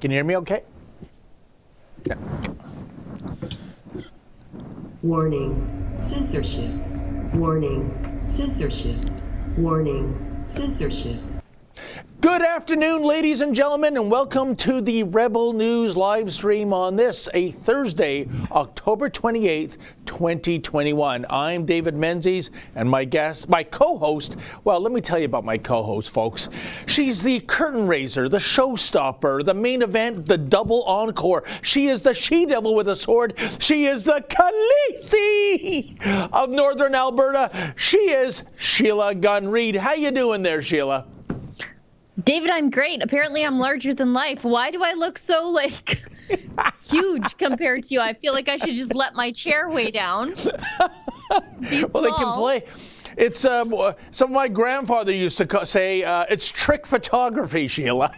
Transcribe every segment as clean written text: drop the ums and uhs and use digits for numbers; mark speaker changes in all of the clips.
Speaker 1: Can you hear me okay? Yeah.
Speaker 2: Warning, censorship. Warning, censorship. Warning, censorship.
Speaker 1: Good afternoon, ladies and gentlemen, and welcome to the Rebel News live stream on this, a Thursday, October 28th, 2021. I'm David Menzies, and my co-host, well, let me tell you about my co-host, folks. She's the curtain raiser, the showstopper, the main event, the double encore. She is the she-devil with a sword. She is the Khaleesi of Northern Alberta. She is Sheila Gunn Reid. How you doing there, Sheila?
Speaker 3: David, I'm great. Apparently, I'm larger than life. Why do I look so, huge compared to you? I feel like I should just let my chair way down.
Speaker 1: Well, they can play. It's some of my grandfather used to say it's trick photography, Sheila.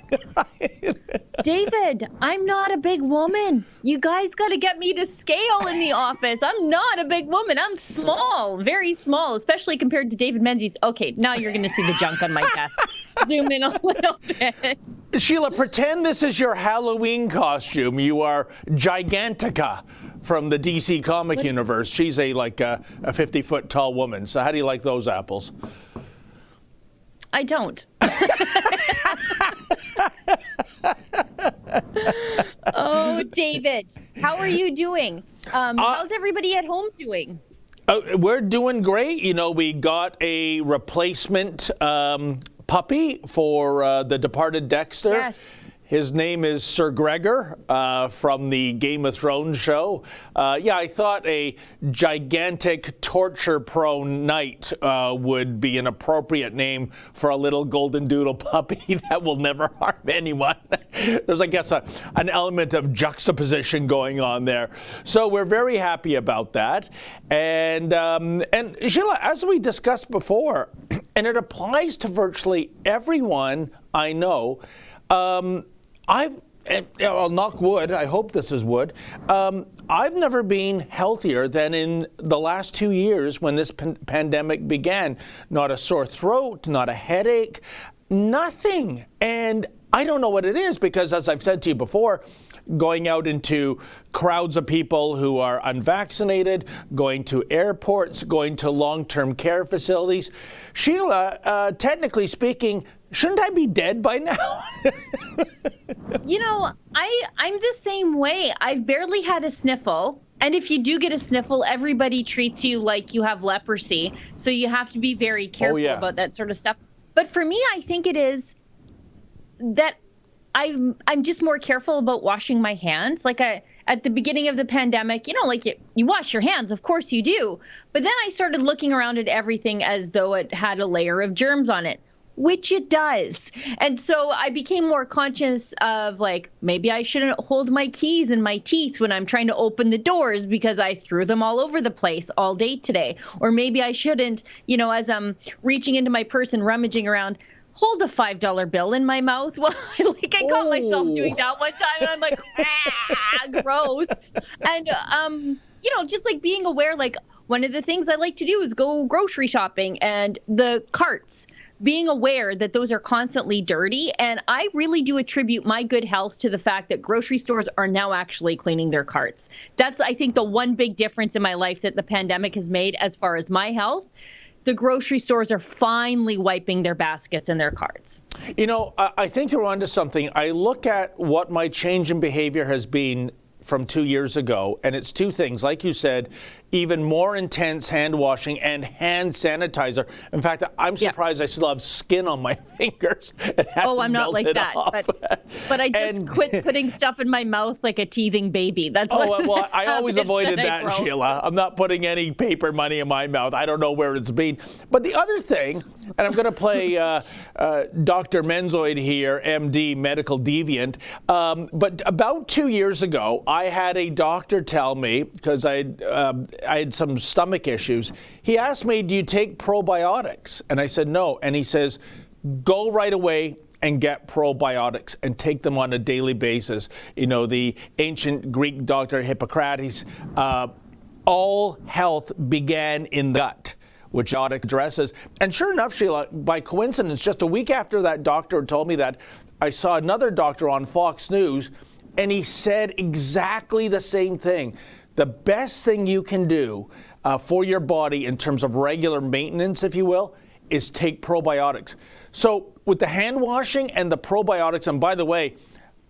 Speaker 3: David, I'm not a big woman. You guys got to get me to scale in the office. I'm not a big woman. I'm small, very small, especially compared to David Menzies. Okay, now you're going to see the junk on my desk. Zoom in a little bit.
Speaker 1: Sheila, pretend this is your Halloween costume. You are Gigantica from the DC comic universe. She's a 50-foot tall woman. So how do you like those apples?
Speaker 3: I don't. Oh, David, how are you doing? How's everybody at home doing?
Speaker 1: We're doing great. You know, we got a replacement puppy for the departed Dexter.
Speaker 3: Yes.
Speaker 1: His name is Sir Gregor from the Game of Thrones show. I thought a gigantic torture-prone knight would be an appropriate name for a little golden doodle puppy that will never harm anyone. There's, I guess, an element of juxtaposition going on there. So we're very happy about that. And Sheila, as we discussed before, and it applies to virtually everyone I know, I'll knock wood, I hope this is wood, I've never been healthier than in the last 2 years when this pandemic began. Not a sore throat, not a headache, nothing. And I don't know what it is because, as I've said to you before, going out into crowds of people who are unvaccinated, going to airports, going to long-term care facilities. Sheila, technically speaking, shouldn't I be dead by now?
Speaker 3: You know, I'm the same way. I've barely had a sniffle. And if you do get a sniffle, everybody treats you like you have leprosy. So you have to be very careful about that sort of stuff. But for me, I think it is that I'm just more careful about washing my hands. At the beginning of the pandemic, you wash your hands, of course you do. But then I started looking around at everything as though it had a layer of germs on it, which it does. And so I became more conscious of maybe I shouldn't hold my keys in my teeth when I'm trying to open the doors because I threw them all over the place all day today. Or maybe I shouldn't, as I'm reaching into my purse and rummaging around, hold a $5 bill in my mouth. Well, I caught myself doing that one time, and I'm like, gross. And, just being aware, one of the things I like to do is go grocery shopping, and the carts, being aware that those are constantly dirty. And I really do attribute my good health to the fact that grocery stores are now actually cleaning their carts. That's, I think, the one big difference in my life that the pandemic has made as far as my health. the grocery stores are finally wiping their baskets and their carts.
Speaker 1: You know, I think you're onto something. I look at what my change in behavior has been from 2 years ago, and it's two things. Like you said, even more intense hand washing and hand sanitizer. In fact, I'm surprised I still have skin on my fingers.
Speaker 3: Oh, I'm not like that. But I just quit putting stuff in my mouth like a teething baby. That's what
Speaker 1: well, I always avoided that,
Speaker 3: grow.
Speaker 1: Sheila. I'm not putting any paper money in my mouth. I don't know where it's been. But the other thing, and I'm going to play Dr. Menzoid here, MD, medical deviant. But about 2 years ago, I had a doctor tell me, because I had some stomach issues. He asked me, do you take probiotics? And I said, no. And he says, go right away and get probiotics and take them on a daily basis. You know, the ancient Greek doctor Hippocrates, all health began in the gut, which probiotic addresses. And sure enough, Sheila, by coincidence, just a week after that doctor told me that, I saw another doctor on Fox News, and he said exactly the same thing. The best thing you can do for your body in terms of regular maintenance, if you will, is take probiotics. So with the hand washing and the probiotics, and by the way,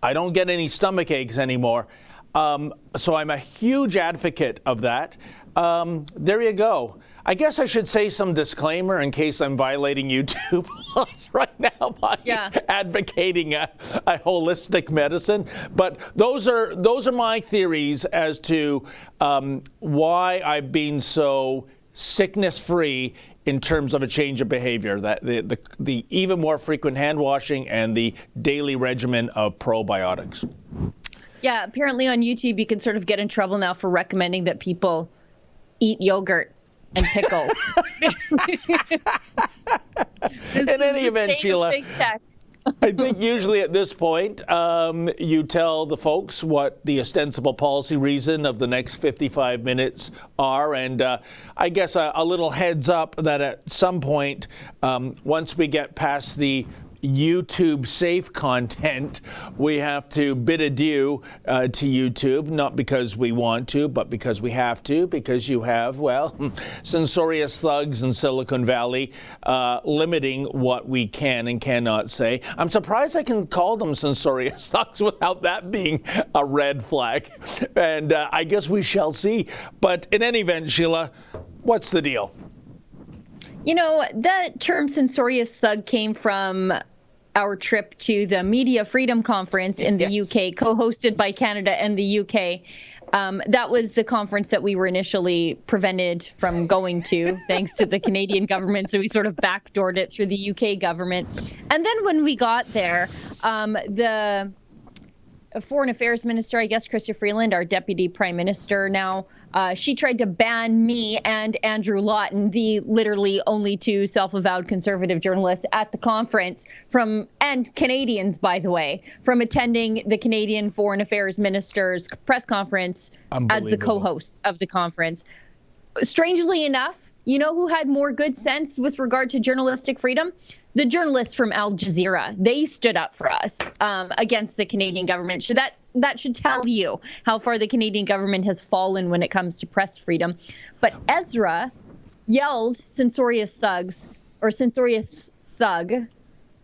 Speaker 1: I don't get any stomach aches anymore. So I'm a huge advocate of that. There you go. I guess I should say some disclaimer in case I'm violating YouTube laws right now by advocating a holistic medicine. But those are my theories as to why I've been so sickness-free in terms of a change of behavior, that the even more frequent hand washing and the daily regimen of probiotics.
Speaker 3: Yeah, apparently on YouTube you can sort of get in trouble now for recommending that people eat yogurt and pickles.
Speaker 1: In any event, Sheila, I think usually at this point, you tell the folks what the ostensible policy reason of the next 55 minutes are. And I guess a little heads up that at some point, once we get past the YouTube safe content, we have to bid adieu to YouTube, not because we want to, but because we have to, because you have, well, censorious thugs in Silicon Valley limiting what we can and cannot say. I'm surprised I can call them censorious thugs without that being a red flag. And I guess we shall see. But in any event, Sheila, what's the deal?
Speaker 3: You know, that term censorious thug came from our trip to the Media Freedom Conference in the UK, co-hosted by Canada and the UK. That was the conference that we were initially prevented from going to, thanks to the Canadian government. So we sort of backdoored it through the UK government. And then when we got there, the Foreign Affairs Minister, I guess, Chrystia Freeland, our Deputy Prime Minister now, she tried to ban me and Andrew Lawton, the literally only two self-avowed conservative journalists at the conference, and Canadians, by the way, from attending the Canadian Foreign Affairs Minister's press conference as the co-host of the conference. Strangely enough, you know who had more good sense with regard to journalistic freedom? The journalists from Al Jazeera. They stood up for us against the Canadian government. That should tell you how far the Canadian government has fallen when it comes to press freedom. But Ezra yelled censorious thugs, or censorious thug,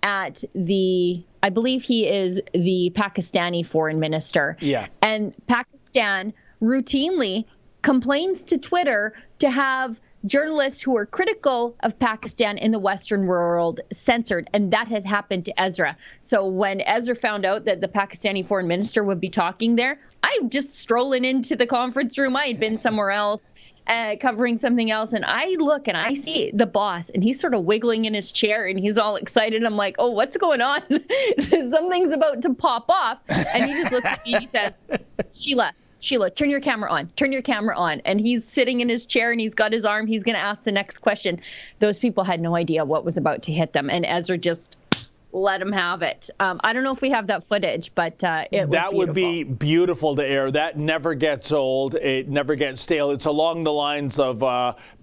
Speaker 3: at I believe he is the Pakistani foreign minister. Yeah. And Pakistan routinely complains to Twitter to have journalists who are critical of Pakistan in the Western world censored, and that had happened to Ezra. So when Ezra found out that the Pakistani foreign minister would be talking there, I'm just strolling into the conference room. I had been somewhere else covering something else, and I look and I see the boss, and he's sort of wiggling in his chair, and he's all excited. I'm like, oh, what's going on? Something's about to pop off. And he just looks at me and he says, Sheila, turn your camera on. Turn your camera on. And he's sitting in his chair and he's got his arm. He's going to ask the next question. Those people had no idea what was about to hit them. And Ezra just let him have it. I don't know if we have that footage, but that
Speaker 1: would be beautiful to air. That never gets old. It never gets stale. It's along the lines of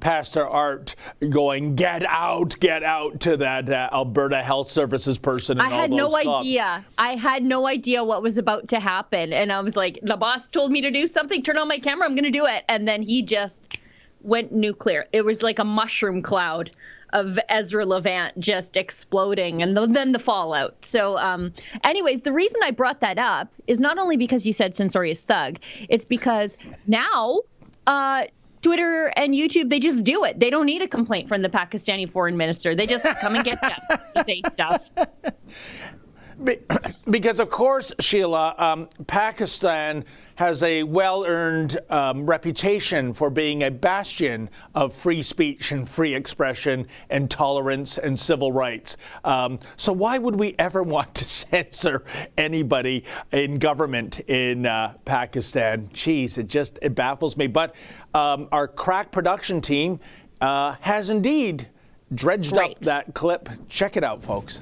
Speaker 1: Pastor Art going, get out to that Alberta Health Services person. And
Speaker 3: I had no idea. I had no idea what was about to happen. And I was like, the boss told me to do something. Turn on my camera. I'm going to do it. And then he just went nuclear. It was like a mushroom cloud of Ezra Levant just exploding, and then the fallout. So anyways, the reason I brought that up is not only because you said censorious thug, it's because now Twitter and YouTube, they just do it. They don't need a complaint from the Pakistani foreign minister. They just come and get you to say stuff.
Speaker 1: Because, of course, Sheila, Pakistan has a well-earned reputation for being a bastion of free speech and free expression and tolerance and civil rights. So why would we ever want to censor anybody in government in Pakistan? Geez, it baffles me. But our crack production team has indeed dredged up that clip. Check it out, folks.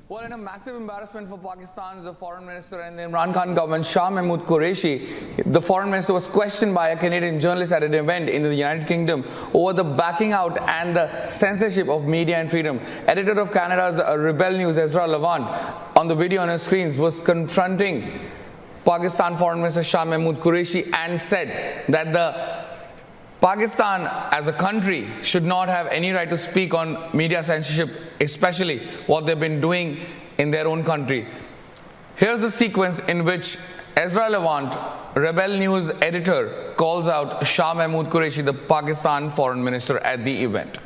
Speaker 4: Well, in a massive embarrassment for Pakistan, the foreign minister and the Imran Khan government, Shah Mahmood Qureshi, the foreign minister was questioned by a Canadian journalist at an event in the United Kingdom over the backing out and the censorship of media and freedom. Editor of Canada's Rebel News, Ezra Levant, on the video on his screens, was confronting Pakistan foreign minister Shah Mahmood Qureshi and said that the Pakistan as a country should not have any right to speak on media censorship, especially what they've been doing in their own country. Here's a sequence in which Ezra Levant, Rebel News editor, calls out Shah Mahmood Qureshi, the Pakistan foreign minister, at the event.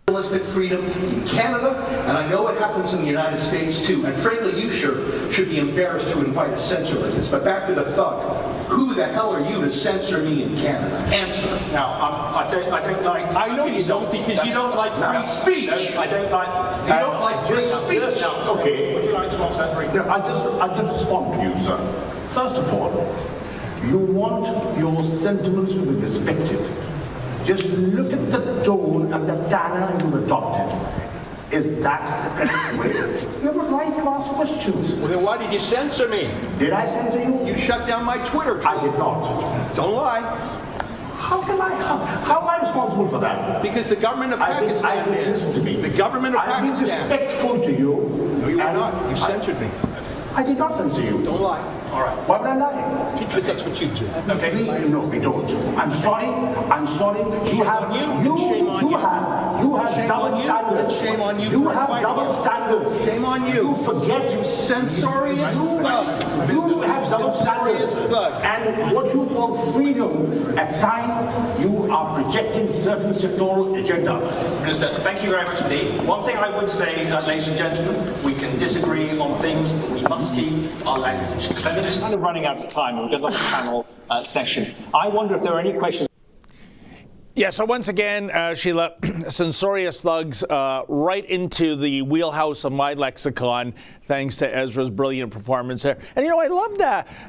Speaker 5: Journalistic freedom in Canada, and I know it happens in the United States too. And frankly, you should be embarrassed to invite a censor like this. But back to the thug. Who the hell are you to censor me in Canada? Answer.
Speaker 6: Now, I don't like.
Speaker 5: I know you don't because you don't like free speech.
Speaker 6: I don't like.
Speaker 5: You don't like free speech.
Speaker 6: Okay. Would you like to answer that? No, I just respond to you, sir. First of all, you want your sentiments to be respected. Just look at the tone and the tanner you've adopted. Is that the correct way? You have a right to ask questions.
Speaker 5: Well, then why did you censor me?
Speaker 6: Did I censor you?
Speaker 5: You shut down my Twitter account.
Speaker 6: I did not.
Speaker 5: Don't lie.
Speaker 6: How am I responsible for that?
Speaker 5: Because the government of Pakistan
Speaker 6: I think listen to me.
Speaker 5: The government of
Speaker 6: I've been
Speaker 5: Pakistan.
Speaker 6: respectful to you.
Speaker 5: No, you are not. You censored me.
Speaker 6: I did not censor you.
Speaker 5: Don't lie.
Speaker 6: All right. Why would I lie?
Speaker 5: Because that's what you do.
Speaker 6: Okay. We don't. I'm sorry. You have double standards.
Speaker 5: Shame on you.
Speaker 6: You have double standards.
Speaker 5: Shame on you.
Speaker 6: You forget.
Speaker 5: Censorious thug.
Speaker 6: You have double standards. And what you call freedom, at times you are projecting certain sectoral agendas.
Speaker 7: Minister, thank you very much indeed. One thing I would say, ladies and gentlemen, we can disagree on things, but we must keep our language clever. It's kind of running out of time. We've got another panel session. I wonder if there are any questions.
Speaker 1: Yeah, so once again, Sheila, censorious thugs right into the wheelhouse of my lexicon, thanks to Ezra's brilliant performance there. And, I love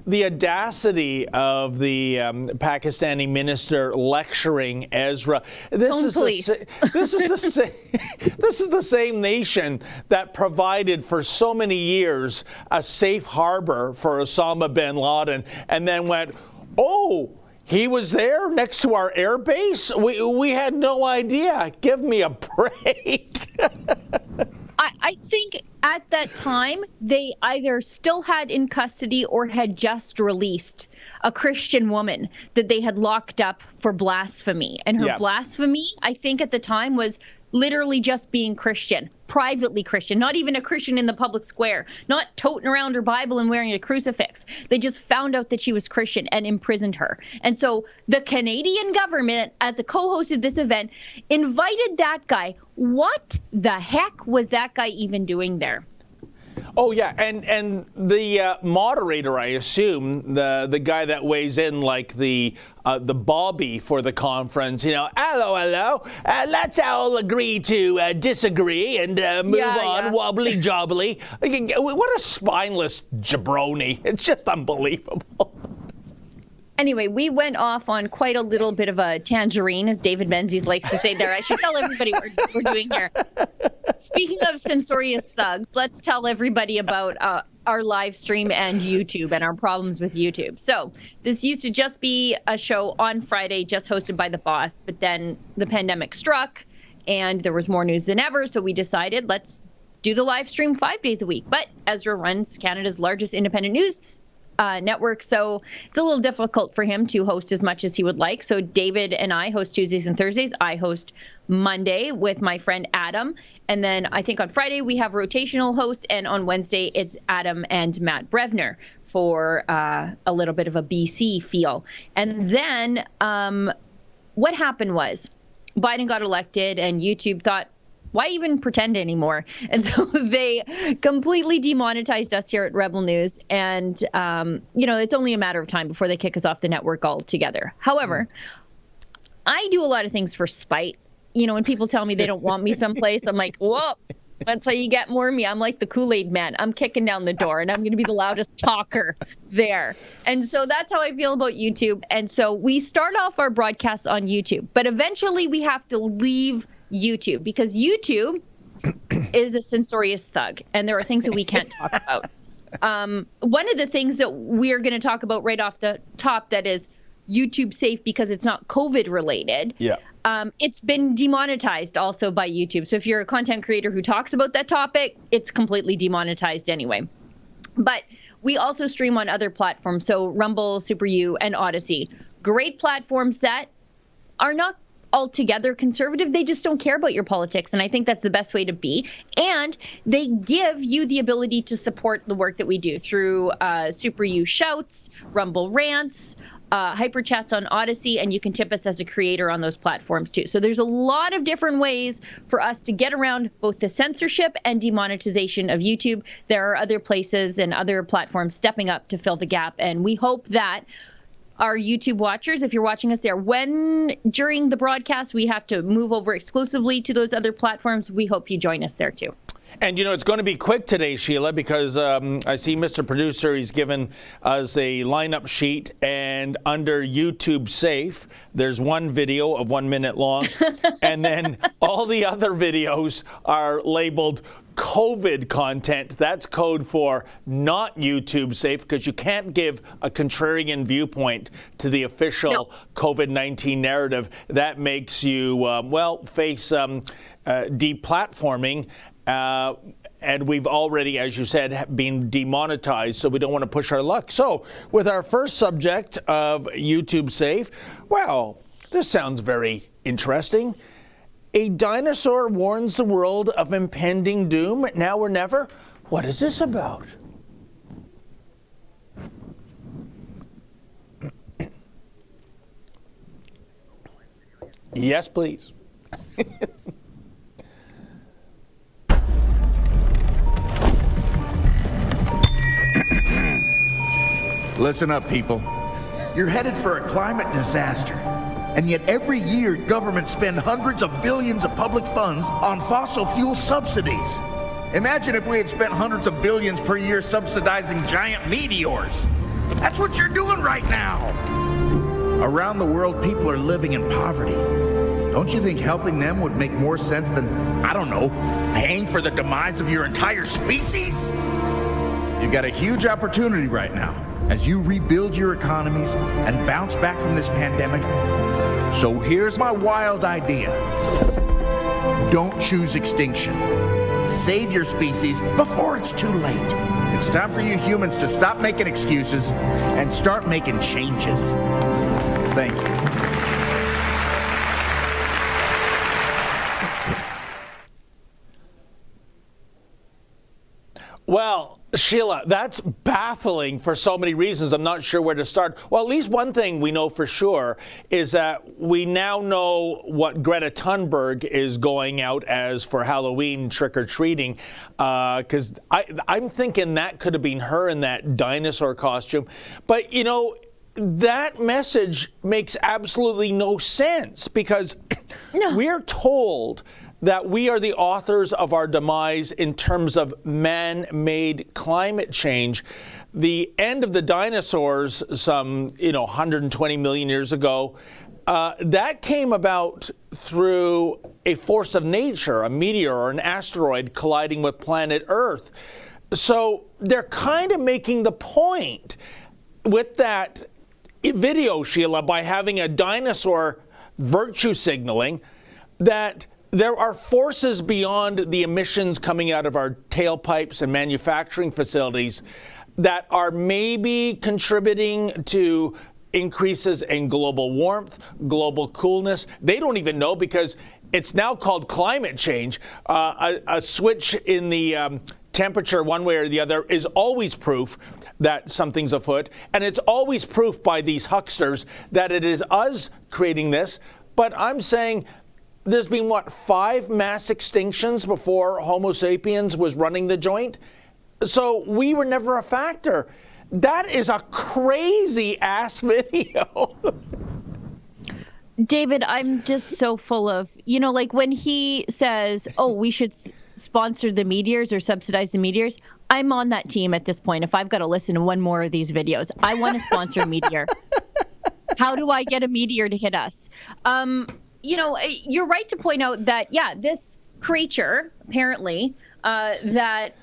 Speaker 1: the audacity of the Pakistani minister lecturing Ezra. This is the same nation that provided for so many years a safe harbor for Osama bin Laden and then went, oh, he was there next to our air base? We had no idea. Give me a break.
Speaker 3: I think at that time, they either still had in custody or had just released a Christian woman that they had locked up for blasphemy. And her blasphemy, I think at the time, was literally just being Christian, privately Christian, not even a Christian in the public square, not toting around her Bible and wearing a crucifix. They just found out that she was Christian and imprisoned her. And so the Canadian government, as a co-host of this event, invited that guy. What the heck was that guy even doing there?
Speaker 1: Oh, yeah, and the moderator, I assume, the guy that weighs in like the Bobby for the conference, hello, let's all agree to disagree and move on, wobbly jobbly. What a spineless jabroni. It's just unbelievable.
Speaker 3: Anyway, we went off on quite a little bit of a tangerine, as David Menzies likes to say there. I should tell everybody what we're doing here. Speaking of censorious thugs, let's tell everybody about our live stream and YouTube and our problems with YouTube. So this used to just be a show on Friday, just hosted by the boss, but then the pandemic struck and there was more news than ever. So we decided, let's do the live stream 5 days a week. But Ezra runs Canada's largest independent news network, so it's a little difficult for him to host as much as he would like. So David and I host Tuesdays and Thursdays. I host Monday with my friend Adam. And then I think on Friday we have rotational hosts, and on Wednesday it's Adam and Matt Brevner for a little bit of a BC feel. And then what happened was Biden got elected and YouTube thought, why even pretend anymore? And so they completely demonetized us here at Rebel News. And, it's only a matter of time before they kick us off the network altogether. However, I do a lot of things for spite. When people tell me they don't want me someplace, I'm like, whoa, that's how you get more of me. I'm like the Kool-Aid man. I'm kicking down the door and I'm going to be the loudest talker there. And so that's how I feel about YouTube. And so we start off our broadcasts on YouTube, but eventually we have to leave YouTube because YouTube is a censorious thug and there are things that we can't talk about. One of the things that we're going to talk about right off the top that is YouTube safe because it's not COVID related.
Speaker 1: Yeah.
Speaker 3: It's been demonetized also by YouTube. So if you're a content creator who talks about that topic, it's completely demonetized anyway. But we also stream on other platforms. So Rumble, Super U, and Odyssey. Great platforms that are not altogether conservative. They just don't care about your politics. And I think that's the best way to be. And they give you the ability to support the work that we do through Super U Shouts, Rumble Rants, Hyper Chats on Odyssey, and you can tip us as a creator on those platforms too. So there's a lot of different ways for us to get around both the censorship and demonetization of YouTube. There are other places and other platforms stepping up to fill the gap. And we hope that our YouTube watchers, if you're watching us there, when during the broadcast we have to move over exclusively to those other platforms, we hope you join us there too.
Speaker 1: And, it's going to be quick today, Sheila, because I see Mr. Producer, he's given us a lineup sheet, and under YouTube Safe, there's one video of 1 minute long, and then all the other videos are labeled COVID content. That's code for not YouTube safe, because you can't give a contrarian viewpoint to the official COVID-19 narrative. That makes you, face deplatforming. And we've already, as you said, been demonetized, so we don't want to push our luck. So with our first subject of YouTube Safe, well, this sounds very interesting. A dinosaur warns the world of impending doom, now or never. What is this about? Yes, please.
Speaker 8: Listen up, people. You're headed for a climate disaster. And yet every year, governments spend hundreds of billions of public funds on fossil fuel subsidies. Imagine if we had spent hundreds of billions per year subsidizing giant meteors. That's what you're doing right now. Around the world, people are living in poverty. Don't you think helping them would make more sense than, I don't know, paying for the demise of your entire species? You've got a huge opportunity right now as you rebuild your economies and bounce back from this pandemic. So here's my wild idea. Don't choose extinction. Save your species before it's too late. It's time for you humans to stop making excuses and start making changes. Thank you.
Speaker 1: Well, Sheila, that's baffling for so many reasons. I'm not sure where to start. Well, at least one thing we know for sure is that we now know what Greta Thunberg is going out as for Halloween trick-or-treating, because I'm thinking that could have been her in that dinosaur costume. But, that message makes absolutely no sense, because we're told that we are the authors of our demise in terms of man-made climate change. The end of the dinosaurs, some 120 million years ago, that came about through a force of nature, a meteor or an asteroid colliding with planet Earth. So they're kind of making the point with that video, Sheila, by having a dinosaur virtue signaling that there are forces beyond the emissions coming out of our tailpipes and manufacturing facilities that are maybe contributing to increases in global warmth, global coolness. They don't even know because it's now called climate change. A switch in the temperature one way or the other is always proof that something's afoot. And it's always proof by these hucksters that it is us creating this. But I'm saying there's been, 5 mass extinctions before Homo sapiens was running the joint? So we were never a factor. That is a crazy ass video.
Speaker 3: David, I'm just so full of, like when he says, oh, we should sponsor the meteors or subsidize the meteors. I'm on that team at this point. If I've got to listen to one more of these videos, I want to sponsor a meteor. How do I get a meteor to hit us? You're right to point out that, this creature, apparently, that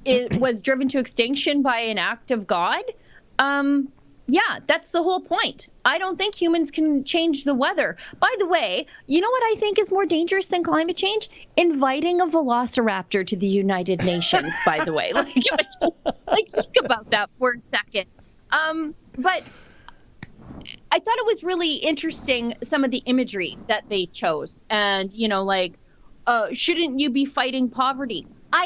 Speaker 3: it was driven to extinction by an act of God. That's the whole point. I don't think humans can change the weather. By the way, you know what I think is more dangerous than climate change? Inviting a velociraptor to the United Nations, by the way. Think about that for a second. But I thought it was really interesting, some of the imagery that they chose. And, shouldn't you be fighting poverty? I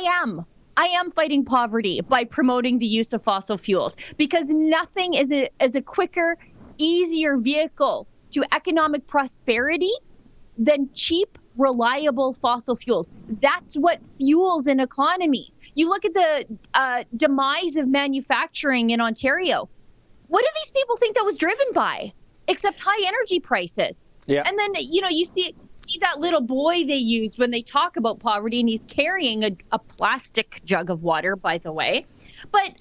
Speaker 3: am fighting poverty by promoting the use of fossil fuels, because nothing is a quicker, easier vehicle to economic prosperity than cheap, reliable fossil fuels. That's what fuels an economy. You look at the demise of manufacturing in Ontario. What do these people think that was driven by, except high energy prices? Yeah. And then, you see that little boy they used when they talk about poverty, and he's carrying a plastic jug of water, by the way. But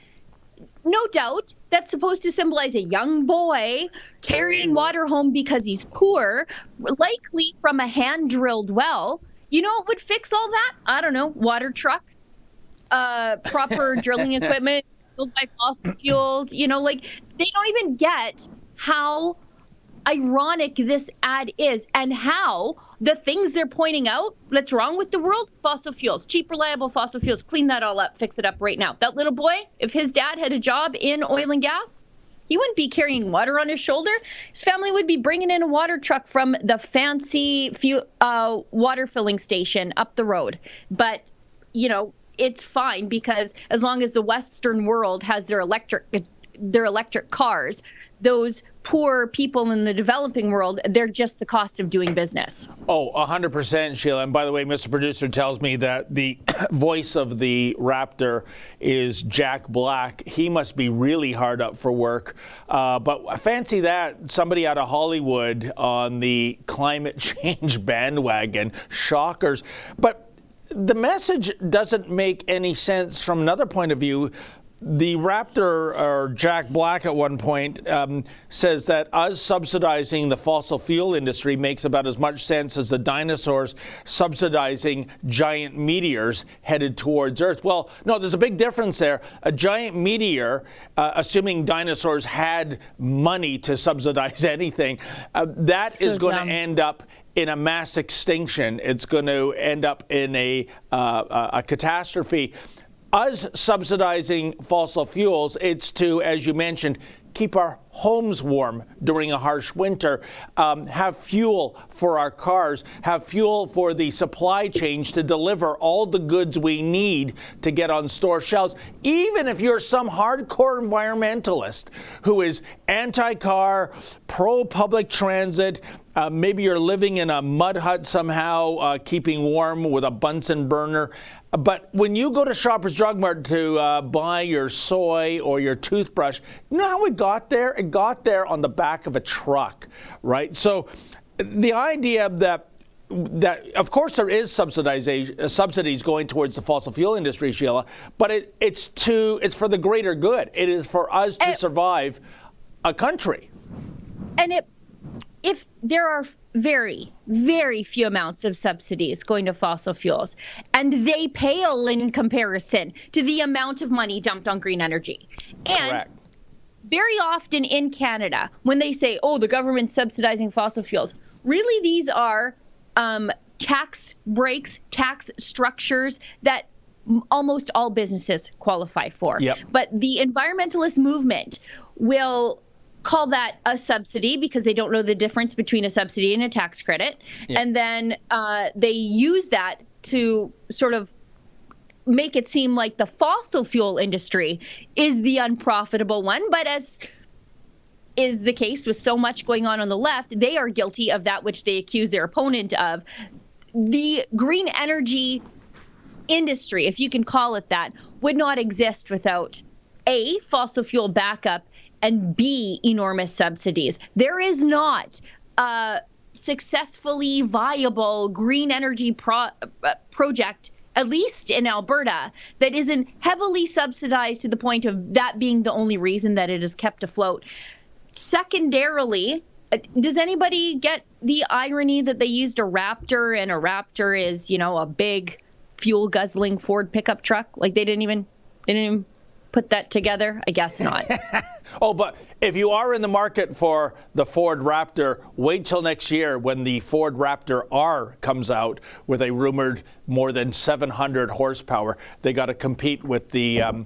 Speaker 3: no doubt that's supposed to symbolize a young boy carrying water home because he's poor, likely from a hand-drilled well. You know what would fix all that? I don't know, water truck, proper drilling equipment, fueled by fossil fuels. They don't even get how ironic this ad is, and how the things they're pointing out that's wrong with the world, fossil fuels, cheap, reliable fossil fuels, clean that all up, fix it up right now. That little boy, if his dad had a job in oil and gas, he wouldn't be carrying water on his shoulder. His family would be bringing in a water truck from the fancy water filling station up the road. But, it's fine, because as long as the Western world has their electric cars, those poor people in the developing world, they're just the cost of doing business.
Speaker 1: Oh, 100%, Sheila. And by the way, Mr. Producer tells me that the voice of the raptor is Jack Black. He must be really hard up for work. But fancy that, somebody out of Hollywood on the climate change bandwagon. Shockers. But the message doesn't make any sense from another point of view. The raptor, or Jack Black at one point, says that us subsidizing the fossil fuel industry makes about as much sense as the dinosaurs subsidizing giant meteors headed towards Earth. Well, no, there's a big difference there. A giant meteor, assuming dinosaurs had money to subsidize anything, that is going to end up in a mass extinction. It's going to end up in a catastrophe. Us subsidizing fossil fuels, it's to, as you mentioned, keep our homes warm during a harsh winter, have fuel for our cars, have fuel for the supply chain to deliver all the goods we need to get on store shelves. Even if you're some hardcore environmentalist who is anti-car, pro-public transit, maybe you're living in a mud hut somehow, keeping warm with a Bunsen burner. But when you go to Shoppers Drug Mart to buy your soy or your toothbrush, you know how it got there? It got there on the back of a truck, right? So the idea that of course there is subsidies going towards the fossil fuel industry, Sheila, but it's for the greater good. It is for us to survive a country.
Speaker 3: And if there are very, very few amounts of subsidies going to fossil fuels, and they pale in comparison to the amount of money dumped on green energy. And correct. Very often in Canada, when they say, oh, the government's subsidizing fossil fuels, really these are tax breaks, tax structures that almost all businesses qualify for.
Speaker 1: Yep.
Speaker 3: But the environmentalist movement will call that a subsidy because they don't know the difference between a subsidy and a tax credit.
Speaker 1: Yep.
Speaker 3: And then they use that to sort of make it seem like the fossil fuel industry is the unprofitable one. But as is the case with so much going on the left, they are guilty of that which they accuse their opponent of. The green energy industry, if you can call it that, would not exist without A, fossil fuel backup, and B, enormous subsidies. There is not a successfully viable green energy project, at least in Alberta, that isn't heavily subsidized to the point of that being the only reason that it is kept afloat. Secondarily, does anybody get the irony that they used a Raptor, and a Raptor is, a big fuel-guzzling Ford pickup truck? Like they didn't even put that together? I guess not.
Speaker 1: Oh, but if you are in the market for the Ford Raptor, wait till next year when the Ford Raptor R comes out with a rumored more than 700 horsepower. They got to compete with the Ram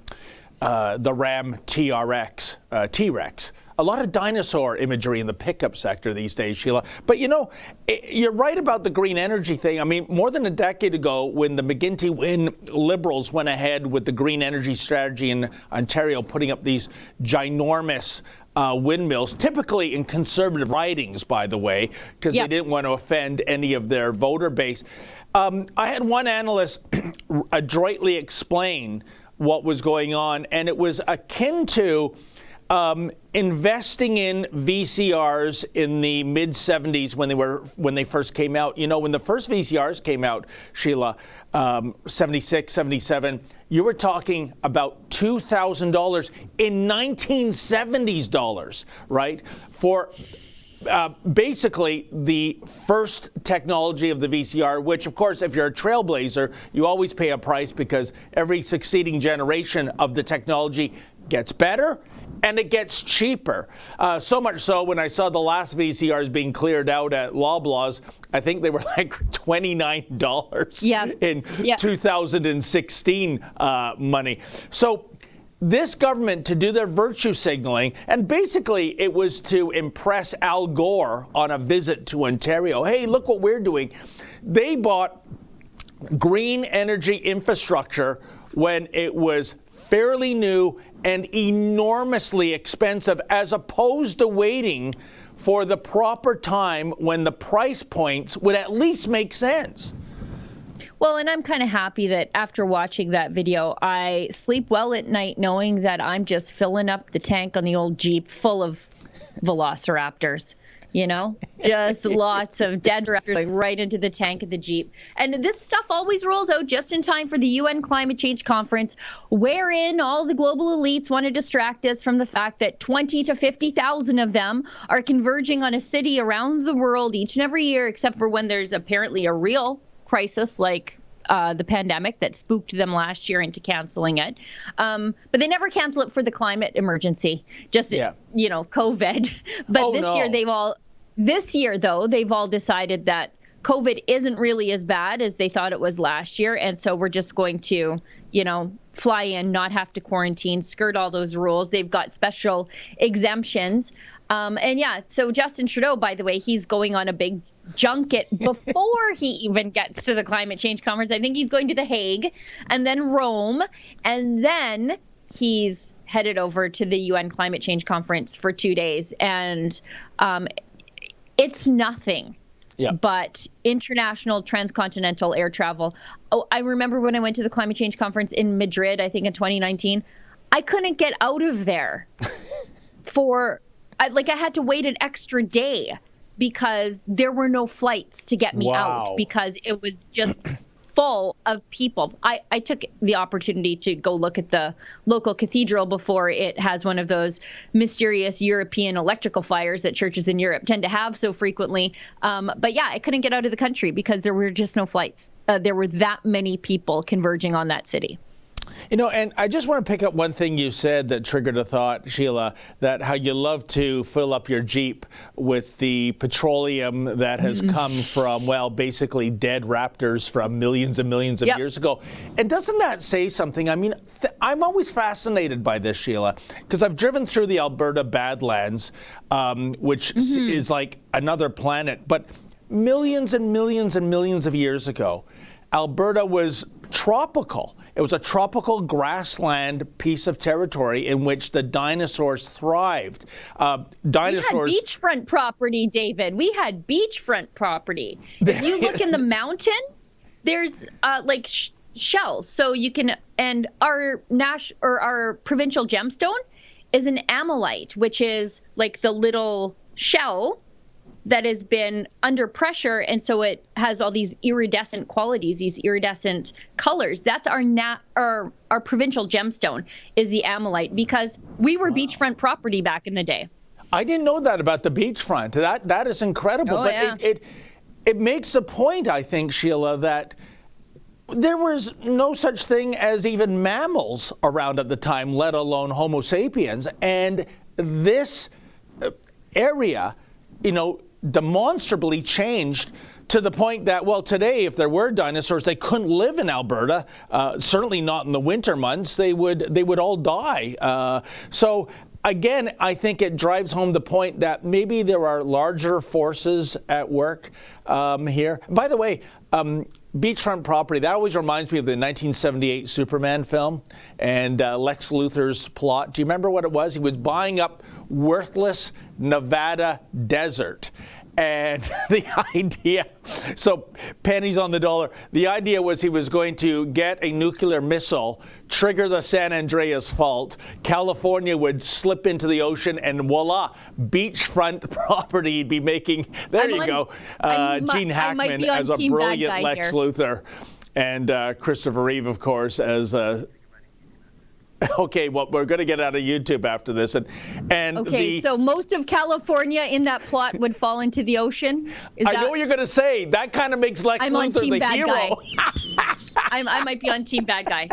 Speaker 1: TRX, T-Rex. A lot of dinosaur imagery in the pickup sector these days, Sheila. But you're right about the green energy thing. I mean, more than a decade ago, when the McGuinty-Wynne Liberals went ahead with the green energy strategy in Ontario, putting up these ginormous windmills, typically in conservative ridings, by the way, because they didn't want to offend any of their voter base. I had one analyst adroitly explain what was going on, and it was akin to investing in VCRs in the mid-'70s when they first came out. When the first VCRs came out, Sheila, 76, 77, you were talking about $2,000 in 1970s dollars, right? For basically the first technology of the VCR, which, of course, if you're a trailblazer, you always pay a price because every succeeding generation of the technology gets better and it gets cheaper. So much so, when I saw the last VCRs being cleared out at Loblaws, I think they were like $29 in 2016 money. So this government, to do their virtue signaling, and basically it was to impress Al Gore on a visit to Ontario. Hey, look what we're doing. They bought green energy infrastructure when it was fairly new and enormously expensive, as opposed to waiting for the proper time when the price points would at least make sense.
Speaker 3: Well, and I'm kind of happy that after watching that video, I sleep well at night knowing that I'm just filling up the tank on the old Jeep full of velociraptors. Just lots of dead raptors going right into the tank of the Jeep. And this stuff always rolls out just in time for the UN Climate Change Conference, wherein all the global elites want to distract us from the fact that 20 to 50,000 of them are converging on a city around the world each and every year, except for when there's apparently a real crisis like the pandemic that spooked them last year into canceling it. But they never cancel it for the climate emergency, just, COVID. But this year, though, they've all decided that COVID isn't really as bad as they thought it was last year. And so we're just going to, fly in, not have to quarantine, skirt all those rules. They've got special exemptions. So Justin Trudeau, by the way, he's going on a big junket before he even gets to the climate change conference. I think he's going to The Hague and then Rome, and then he's headed over to the UN Climate Change Conference for 2 days. And it's nothing but international transcontinental air travel. Oh, I remember when I went to the Climate Change Conference in Madrid, I think in 2019, I couldn't get out of there I had to wait an extra day because there were no flights to get me out because it was just full of people. I took the opportunity to go look at the local cathedral before it has one of those mysterious European electrical fires that churches in Europe tend to have so frequently. But I couldn't get out of the country because there were just no flights. There were that many people converging on that city.
Speaker 1: You know, and I just want to pick up one thing you said that triggered a thought, Sheila, that how you love to fill up your Jeep with the petroleum that has come from, well, basically dead raptors from millions and millions of years ago. And doesn't that say something? I mean, I'm always fascinated by this, Sheila, because I've driven through the Alberta Badlands, which is like another planet. But millions and millions and millions of years ago, Alberta was tropical. It was a tropical grassland piece of territory in which the dinosaurs thrived. Dinosaurs.
Speaker 3: We had beachfront property, David. We had beachfront property. If you look in the mountains, there's like shells. So you can, and our provincial gemstone is an amylite, which is like the little shell that has been under pressure, and so it has all these iridescent qualities, these iridescent colors. That's our provincial gemstone is the amylite, because we were beachfront property back in the day.
Speaker 1: I didn't know that about the beachfront. That is incredible. But it makes a point, I think, Sheila, that there was no such thing as even mammals around at the time, let alone Homo sapiens. And this area, you know, demonstrably changed to the point that, well, today, if there were dinosaurs, they couldn't live in Alberta, certainly not in the winter months. They would all die. So again, I think it drives home the point that maybe there are larger forces at work here. By the way, beachfront property, that always reminds me of the 1978 Superman film and Lex Luthor's plot. Do you remember what it was? He was buying up worthless Nevada desert. And the idea, so pennies on the dollar, the idea was he was going to get a nuclear missile, trigger the San Andreas Fault, California would slip into the ocean, and voila, beachfront property he'd be making. There you go. Gene Hackman as a brilliant Lex Luthor, and Christopher Reeve, of course, as okay, well, we're going to get out of YouTube after this. And
Speaker 3: okay, so most of California in that plot would fall into the ocean?
Speaker 1: I know what you're going to say. That kind of makes Lex Luthor the hero.
Speaker 3: I might be on team bad guy.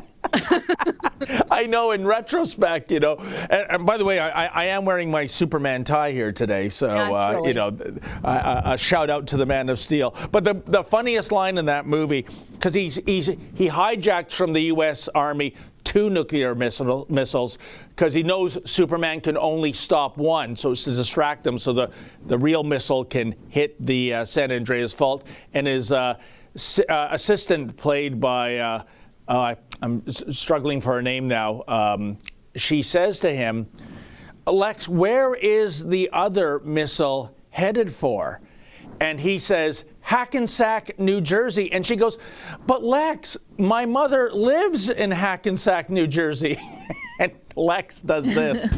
Speaker 1: I know, in retrospect, you know. And by the way, I am wearing my Superman tie here today, so you know, a shout out to the Man of Steel. But the funniest line in that movie, because he hijacked from the U.S. Army 2 nuclear missiles, because he knows Superman can only stop one, so it's to distract him, so the real missile can hit the San Andreas Fault. And his assistant, played by I'm struggling for her name now. She says to him, "Lex, where is the other missile headed for?" And he says, "Hackensack, New Jersey." And she goes, "But Lex, my mother lives in Hackensack, New Jersey." And Lex does this.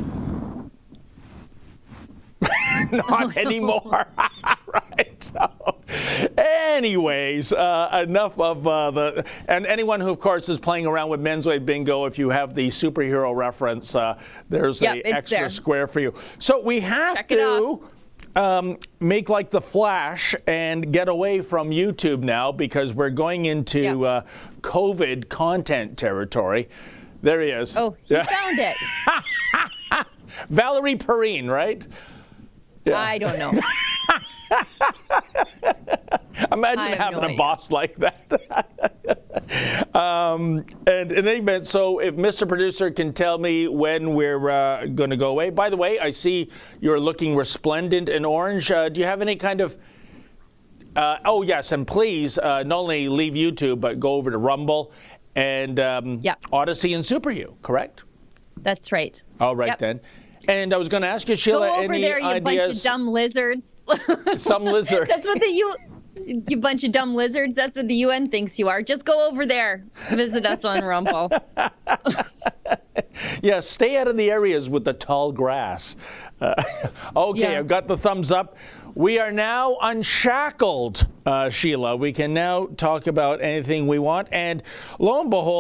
Speaker 1: Not anymore. Right. So, anyways, enough of and anyone who, of course, is playing around with Men's Weight Bingo, if you have the superhero reference, there's an extra square for you. So we have to make like the Flash and get away from YouTube now, because we're going into COVID content territory. There he is.
Speaker 3: Oh, he found it.
Speaker 1: Valerie Perrine, right? Yeah.
Speaker 3: I don't know.
Speaker 1: Imagine having a boss like that. And in any event, so if Mr. Producer can tell me when we're going to go away. By the way, I see you're looking resplendent in orange. Do you have any kind of... oh, yes, and please not only leave YouTube, but go over to Rumble and Odyssey and Super U, correct?
Speaker 3: That's right.
Speaker 1: All right, then. And I was going to ask you, Sheila,
Speaker 3: go over
Speaker 1: any
Speaker 3: there, you
Speaker 1: ideas?
Speaker 3: Bunch of dumb lizards.
Speaker 1: Some lizard.
Speaker 3: That's what you bunch of dumb lizards. That's what the UN thinks you are. Just go over there. Visit us on Rumble.
Speaker 1: Yeah, stay out of the areas with the tall grass. Okay, I've got the thumbs up. We are now unshackled, Sheila. We can now talk about anything we want. And lo and behold,